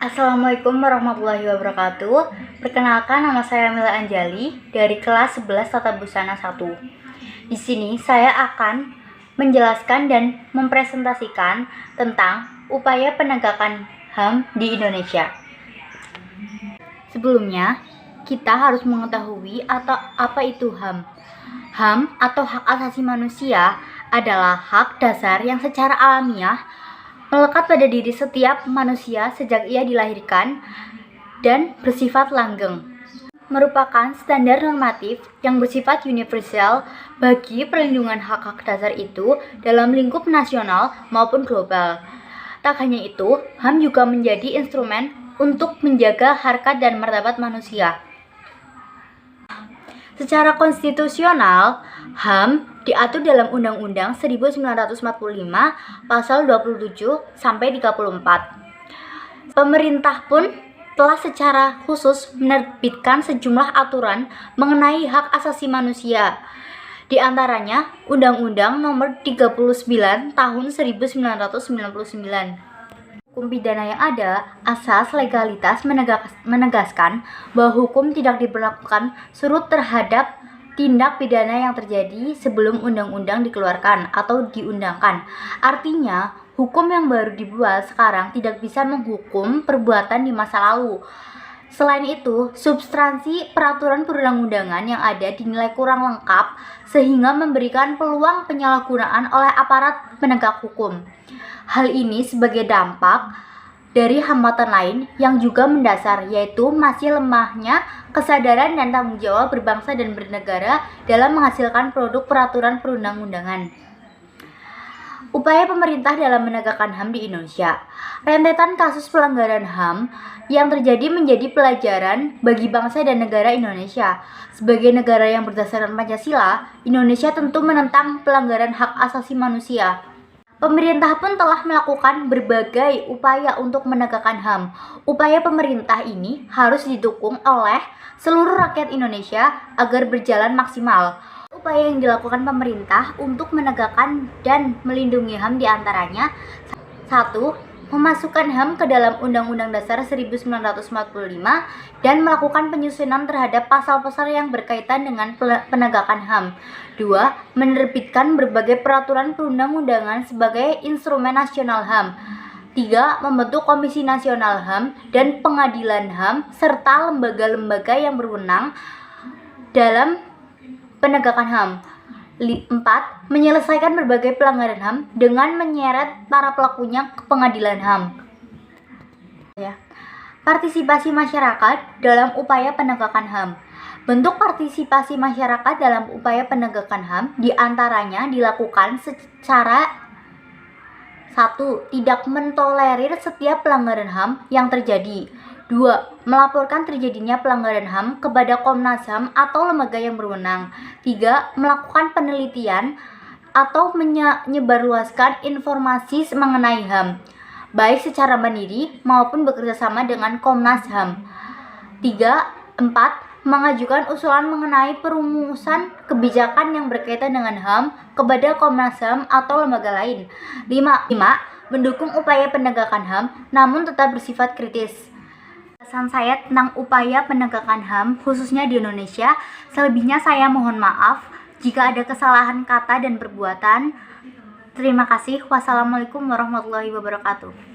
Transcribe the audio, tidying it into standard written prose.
Assalamualaikum warahmatullahi wabarakatuh. Perkenalkan, nama saya Mila Anjali dari kelas 11 Tata Busana 1. Di sini saya akan menjelaskan dan mempresentasikan tentang upaya penegakan HAM di Indonesia. Sebelumnya, kita harus mengetahui apa itu HAM. HAM atau hak asasi manusia adalah hak dasar yang secara alamiah melekat pada diri setiap manusia sejak ia dilahirkan dan bersifat langgeng. Merupakan standar normatif yang bersifat universal bagi perlindungan hak-hak dasar itu dalam lingkup nasional maupun global. Tak hanya itu, HAM juga menjadi instrumen untuk menjaga harkat dan martabat manusia. Secara konstitusional, HAM diatur dalam Undang-Undang 1945 pasal 27 sampai 34. Pemerintah pun telah secara khusus menerbitkan sejumlah aturan mengenai hak asasi manusia. Di antaranya Undang-Undang Nomor 39 Tahun 1999. Hukum pidana yang ada, asas legalitas menegaskan bahwa hukum tidak diberlakukan surut terhadap tindak pidana yang terjadi sebelum undang-undang dikeluarkan atau diundangkan. Artinya, hukum yang baru dibuat sekarang tidak bisa menghukum perbuatan di masa lalu. Selain itu, substansi peraturan perundang-undangan yang ada dinilai kurang lengkap sehingga memberikan peluang penyalahgunaan oleh aparat penegak hukum. Hal ini sebagai dampak dari hambatan lain yang juga mendasar, yaitu masih lemahnya kesadaran dan tanggung jawab berbangsa dan bernegara dalam menghasilkan produk peraturan perundang-undangan. Upaya pemerintah dalam menegakkan HAM di Indonesia. Rentetan kasus pelanggaran HAM yang terjadi menjadi pelajaran bagi bangsa dan negara Indonesia. Sebagai negara yang berdasarkan Pancasila, Indonesia tentu menentang pelanggaran hak asasi manusia. Pemerintah pun telah melakukan berbagai upaya untuk menegakkan HAM. Upaya pemerintah ini harus didukung oleh seluruh rakyat Indonesia agar berjalan maksimal. Upaya yang dilakukan pemerintah untuk menegakkan dan melindungi HAM diantaranya: 1. Memasukkan HAM ke dalam Undang-Undang Dasar 1945 dan melakukan penyusunan terhadap pasal-pasal yang berkaitan dengan penegakan HAM. 2. Menerbitkan berbagai peraturan perundang-undangan sebagai instrumen nasional HAM. 3. Membentuk Komisi Nasional HAM dan Pengadilan HAM serta lembaga-lembaga yang berwenang dalam penegakan HAM. 4. Menyelesaikan berbagai pelanggaran HAM dengan menyeret para pelakunya ke pengadilan HAM. Partisipasi masyarakat dalam upaya penegakan HAM. Bentuk partisipasi masyarakat dalam upaya penegakan HAM diantaranya dilakukan secara 1. Tidak mentolerir setiap pelanggaran HAM yang terjadi. 2. Melaporkan terjadinya pelanggaran HAM kepada Komnas HAM atau lembaga yang berwenang. 3. Melakukan penelitian atau menyebarluaskan informasi mengenai HAM, baik secara mandiri maupun bekerjasama dengan Komnas HAM. 4. Mengajukan usulan mengenai perumusan kebijakan yang berkaitan dengan HAM kepada Komnas HAM atau lembaga lain. 5. Mendukung upaya penegakan HAM namun tetap bersifat kritis. Pesan saya tentang upaya penegakan HAM khususnya di Indonesia. Selebihnya saya mohon maaf jika ada kesalahan kata dan perbuatan. Terima kasih. Wassalamualaikum warahmatullahi wabarakatuh.